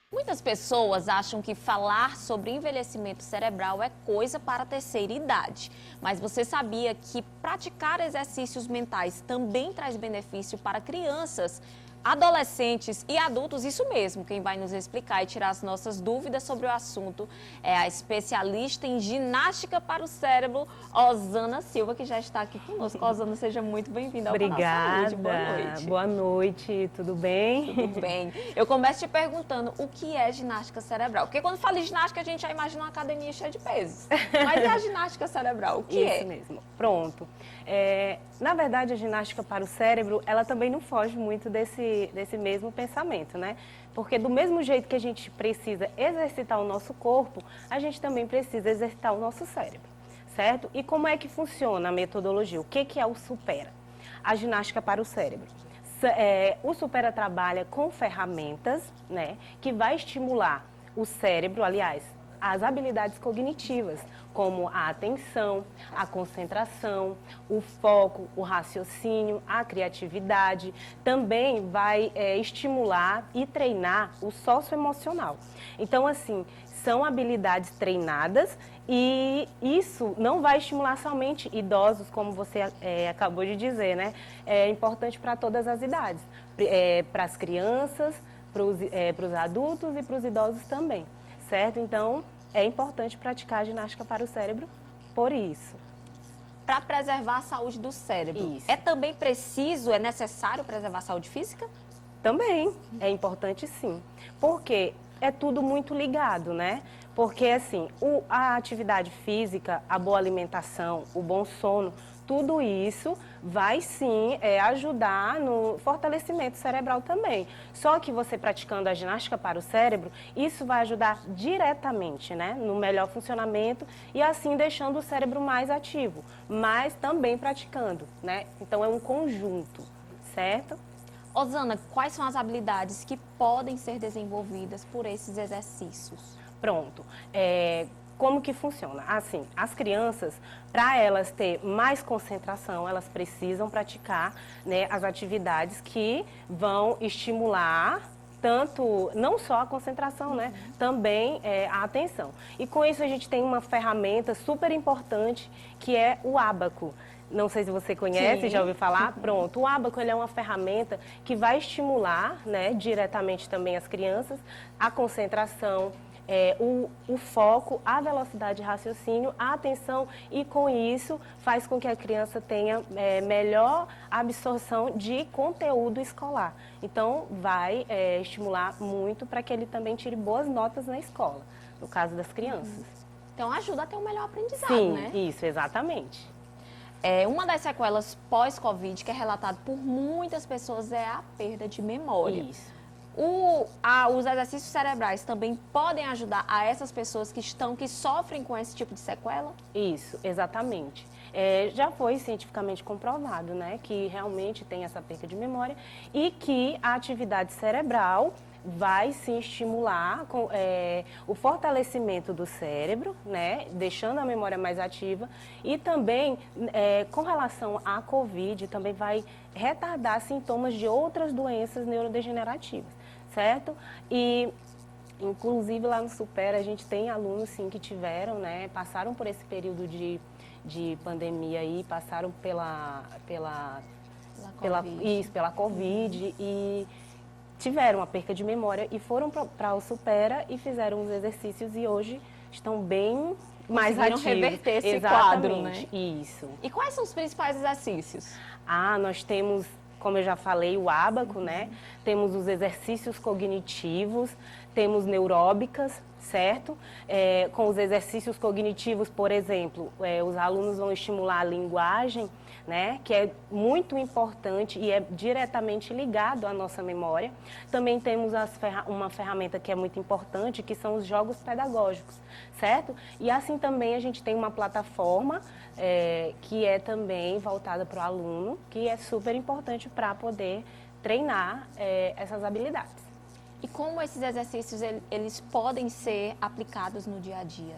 Muitas pessoas acham que falar sobre envelhecimento cerebral é coisa para a terceira idade. Mas você sabia que praticar exercícios mentais também traz benefício para crianças, adolescentes e adultos? Isso mesmo, quem vai nos explicar e tirar as nossas dúvidas sobre o assunto é a especialista em ginástica para o cérebro, Osana Silva, que já está aqui conosco. Osana, seja muito bem-vinda ao Canal Saúde. Boa noite. Boa noite, tudo bem? Tudo bem. Eu começo te perguntando o que é ginástica cerebral. Porque quando fala em ginástica, a gente já imagina uma academia cheia de pesos. Mas é a ginástica cerebral, o que é? Isso mesmo. Pronto. Na verdade, a ginástica para o cérebro, ela também não foge muito desse mesmo pensamento, né? Porque do mesmo jeito que a gente precisa exercitar o nosso corpo, a gente também precisa exercitar o nosso cérebro, certo? E como é que funciona a metodologia? O que é o Supera? A ginástica para o cérebro. O Supera trabalha com ferramentas, né, que vai estimular o cérebro, aliás, as habilidades cognitivas, como a atenção, a concentração, o foco, o raciocínio, a criatividade. Também vai estimular e treinar o socioemocional. Então, assim, são habilidades treinadas e isso não vai estimular somente idosos, como você acabou de dizer, né? É importante para todas as idades, para as crianças, para os adultos e para os idosos também, certo? Então, é importante praticar a ginástica para o cérebro por isso. Para preservar a saúde do cérebro. Isso. É também preciso, é necessário preservar a saúde física? Também é importante, sim, porque é tudo muito ligado, né? Porque, assim, a atividade física, a boa alimentação, o bom sono, tudo isso vai, sim, ajudar no fortalecimento cerebral também. Só que você praticando a ginástica para o cérebro, isso vai ajudar diretamente, né, no melhor funcionamento e, assim, deixando o cérebro mais ativo, mas também praticando, né? Então, é um conjunto, certo? Osana, quais são as habilidades que podem ser desenvolvidas por esses exercícios? Pronto. Como que funciona? Assim, as crianças, para elas ter mais concentração, elas precisam praticar, né, as atividades que vão estimular tanto, não só a concentração, né, também a atenção. E com isso a gente tem uma ferramenta super importante que é o ábaco. Não sei se você conhece, Sim. já ouviu falar? Pronto, o ábaco ele é uma ferramenta que vai estimular, né, diretamente também as crianças, a concentração, o foco, a velocidade de raciocínio, a atenção e com isso faz com que a criança tenha melhor absorção de conteúdo escolar. Então vai estimular muito para que ele também tire boas notas na escola, no caso das crianças. Então ajuda a ter um melhor aprendizado, Sim, né? isso, exatamente. Uma das sequelas pós-Covid que é relatado por muitas pessoas é a perda de memória. Isso. Os exercícios cerebrais também podem ajudar a essas pessoas que sofrem com esse tipo de sequela? Isso, exatamente. Já foi cientificamente comprovado, né, que realmente tem essa perda de memória e que a atividade cerebral vai sim estimular o fortalecimento do cérebro, né, deixando a memória mais ativa e também com relação à Covid também vai retardar sintomas de outras doenças neurodegenerativas, certo? E inclusive lá no Supera a gente tem alunos sim que tiveram, né, passaram por esse período de pandemia aí, passaram pela Covid e tiveram a perca de memória e foram para o Supera e fizeram os exercícios e hoje estão bem mais ativos. Reverter esse Exatamente, quadro, né? Isso. E quais são os principais exercícios? Nós temos, como eu já falei, o ábaco, né? Temos os exercícios cognitivos, temos neuróbicas, certo? Com os exercícios cognitivos, por exemplo, os alunos vão estimular a linguagem, né, que é muito importante e é diretamente ligado à nossa memória. Também temos uma ferramenta que é muito importante, que são os jogos pedagógicos, certo? E assim também a gente tem uma plataforma que é também voltada para o aluno, que é super importante para poder treinar essas habilidades. E como esses exercícios eles podem ser aplicados no dia a dia?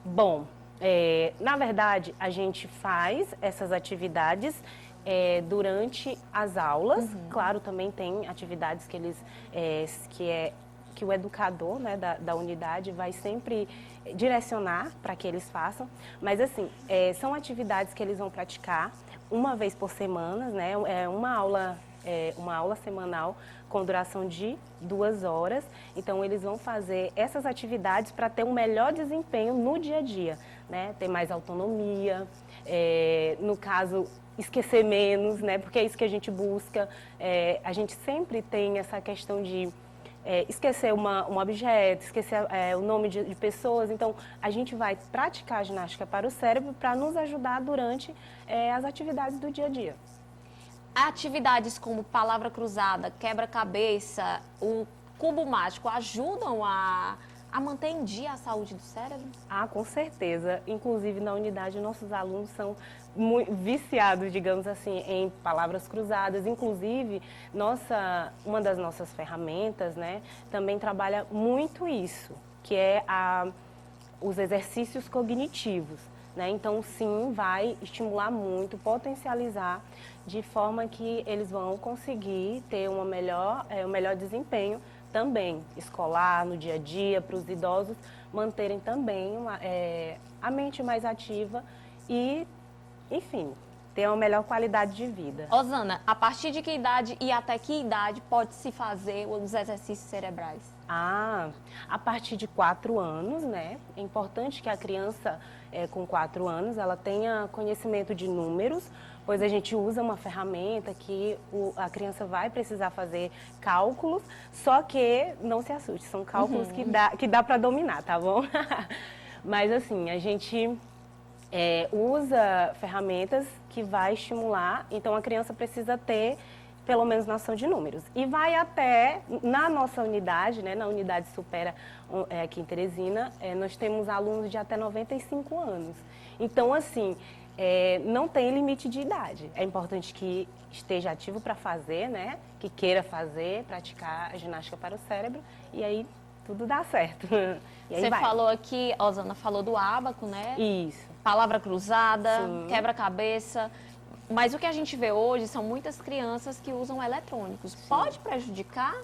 Bom, na verdade, a gente faz essas atividades durante as aulas. Claro, também tem atividades que que o educador, né, da unidade vai sempre direcionar para que eles façam. Mas assim, são atividades que eles vão praticar uma vez por semana, né? Uma aula semanal com duração de 2 horas. Então, eles vão fazer essas atividades para ter um melhor desempenho no dia a dia, né? Ter mais autonomia, no caso, esquecer menos, né? Porque é isso que a gente busca. A gente sempre tem essa questão de esquecer um objeto, esquecer o nome de pessoas. Então, a gente vai praticar a ginástica para o cérebro para nos ajudar durante as atividades do dia a dia. Atividades como palavra cruzada, quebra-cabeça, o cubo mágico ajudam a manter em dia a saúde do cérebro? Ah, com certeza. Inclusive, na unidade, nossos alunos são muito viciados, digamos assim, em palavras cruzadas. Inclusive, uma das nossas ferramentas, né, também trabalha muito isso, que é os exercícios cognitivos. Né? Então, sim, vai estimular muito, potencializar, de forma que eles vão conseguir ter um melhor desempenho também escolar, no dia a dia, para os idosos manterem também a mente mais ativa e, enfim, ter uma melhor qualidade de vida. Osana, a partir de que idade e até que idade pode-se fazer os exercícios cerebrais? A partir de 4 anos, né? É importante que a criança com 4 anos ela tenha conhecimento de números, pois a gente usa uma ferramenta que a criança vai precisar fazer cálculos, só que não se assuste, são cálculos que dá para dominar, tá bom? Mas assim, a gente usa ferramentas que vai estimular, então a criança precisa ter pelo menos noção de números. E vai até, na nossa unidade, né, na unidade Supera, aqui em Teresina, nós temos alunos de até 95 anos. Então, assim, não tem limite de idade. É importante que esteja ativo para fazer, né, que queira fazer, praticar a ginástica para o cérebro, e aí tudo dá certo. E aí Você vai. falou aqui, a Osana falou do ábaco, né? Isso. Palavra cruzada, Sim. quebra-cabeça. Mas o que a gente vê hoje são muitas crianças que usam eletrônicos. Pode prejudicar?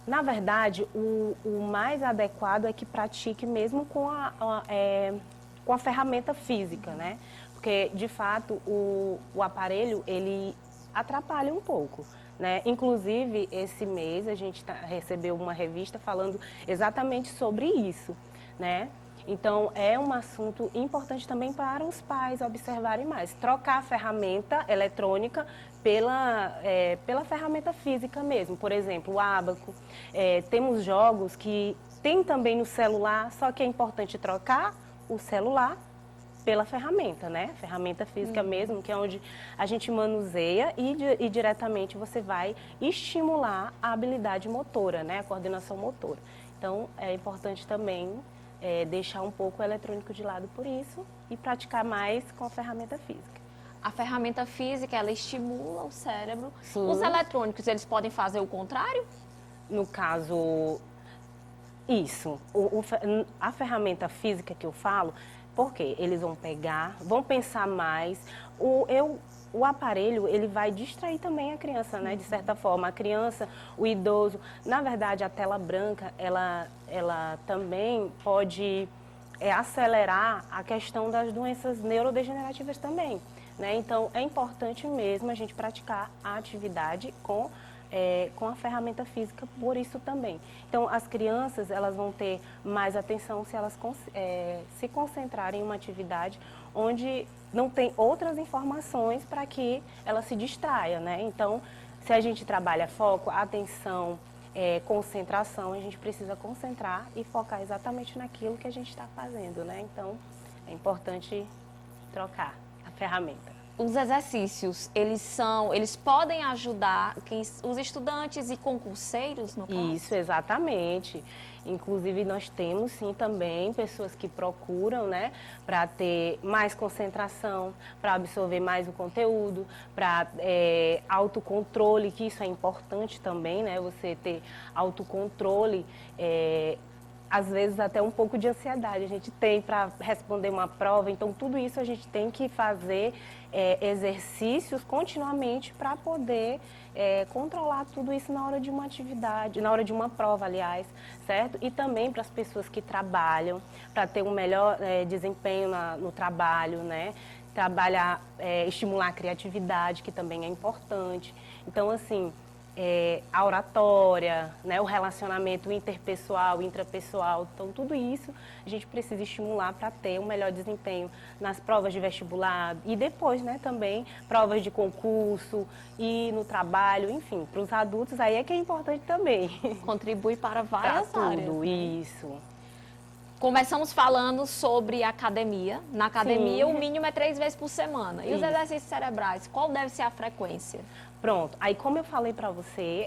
Na verdade, o mais adequado é que pratique mesmo com a ferramenta física, né? Porque, de fato, o aparelho, ele atrapalha um pouco, né? Inclusive, esse mês a gente recebeu uma revista falando exatamente sobre isso, né? Então, é um assunto importante também para os pais observarem mais. Trocar a ferramenta eletrônica pela ferramenta física mesmo. Por exemplo, o ábaco. Temos jogos que tem também no celular, só que é importante trocar o celular pela ferramenta, né? Ferramenta física mesmo, que é onde a gente manuseia e diretamente você vai estimular a habilidade motora, né? A coordenação motora. Então, é importante também deixar um pouco o eletrônico de lado por isso e praticar mais com a ferramenta física. A ferramenta física, ela estimula o cérebro. Sim. Os eletrônicos, eles podem fazer o contrário? No caso, isso. A ferramenta física que eu falo, porque eles vão pegar, vão pensar mais. O aparelho, ele vai distrair também a criança, né? De certa forma, a criança, o idoso. Na verdade, a tela branca, ela também pode acelerar a questão das doenças neurodegenerativas também, né? Então, é importante mesmo a gente praticar a atividade com a ferramenta física, por isso também. Então, as crianças, elas vão ter mais atenção se elas se concentrarem em uma atividade onde não tem outras informações para que ela se distraia, né? Então, se a gente trabalha foco, atenção, concentração, a gente precisa concentrar e focar exatamente naquilo que a gente está fazendo, né? Então, é importante trocar a ferramenta. Os exercícios, eles podem ajudar os estudantes e concurseiros, no caso? Isso, exatamente. Inclusive, nós temos, sim, também pessoas que procuram, né, para ter mais concentração, para absorver mais o conteúdo, para autocontrole, que isso é importante também, né, você ter autocontrole às vezes até um pouco de ansiedade a gente tem para responder uma prova, então tudo isso a gente tem que fazer exercícios continuamente para poder controlar tudo isso na hora de uma atividade, na hora de uma prova, aliás, certo? E também para as pessoas que trabalham, para ter um melhor desempenho no trabalho, né? Trabalhar, estimular a criatividade, que também é importante. Então, assim, a oratória, né, o relacionamento interpessoal, intrapessoal, então tudo isso a gente precisa estimular para ter um melhor desempenho nas provas de vestibular e depois, né, também provas de concurso e no trabalho, enfim, para os adultos aí é que é importante também. Contribui para várias áreas. Tudo, isso. Começamos falando sobre academia. Na academia, Sim. o mínimo é 3 vezes por semana. E os Isso. exercícios cerebrais, qual deve ser a frequência? Pronto, aí como eu falei para você,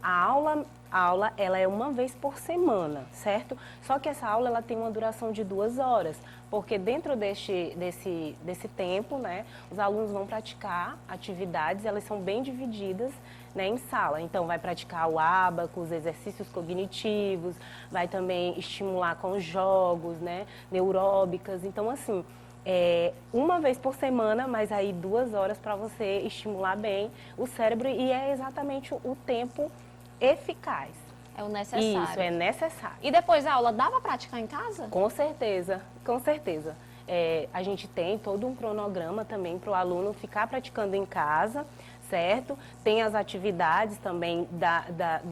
a aula ela é uma vez por semana, certo? Só que essa aula ela tem uma duração de 2 horas, porque dentro desse tempo, né, os alunos vão praticar atividades, elas são bem divididas, né, em sala. Então vai praticar o ábaco, os exercícios cognitivos, vai também estimular com jogos, né, neuróbicas. Então assim, uma vez por semana, mas aí 2 horas para você estimular bem o cérebro e é exatamente o tempo eficaz. É o necessário. Isso, é necessário. E depois da aula, dá para praticar em casa? Com certeza, com certeza. A gente tem todo um cronograma também para o aluno ficar praticando em casa, certo? Tem as atividades também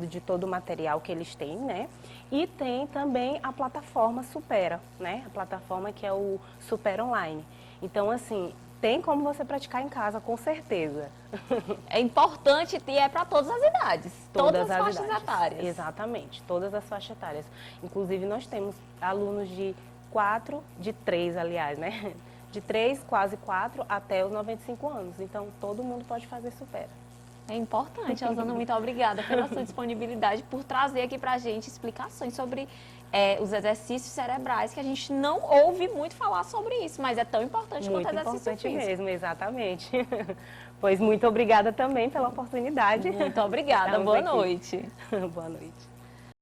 de todo o material que eles têm, né? E tem também a plataforma Supera, né? A plataforma que é o Supera Online. Então, assim, tem como você praticar em casa, com certeza. É importante e é para todas as idades, todas as faixas idades. etárias. Exatamente, todas as faixas etárias. Inclusive, nós temos alunos de 3, aliás, né? De 3, quase 4, até os 95 anos. Então, todo mundo pode fazer Supera. É importante, Rosana, muito obrigada pela sua disponibilidade, por trazer aqui pra gente explicações sobre os exercícios cerebrais, que a gente não ouve muito falar sobre isso, mas é tão importante quanto exercício físico. Muito mesmo, exatamente. Pois muito obrigada também pela oportunidade. Muito obrigada, boa noite. Boa noite.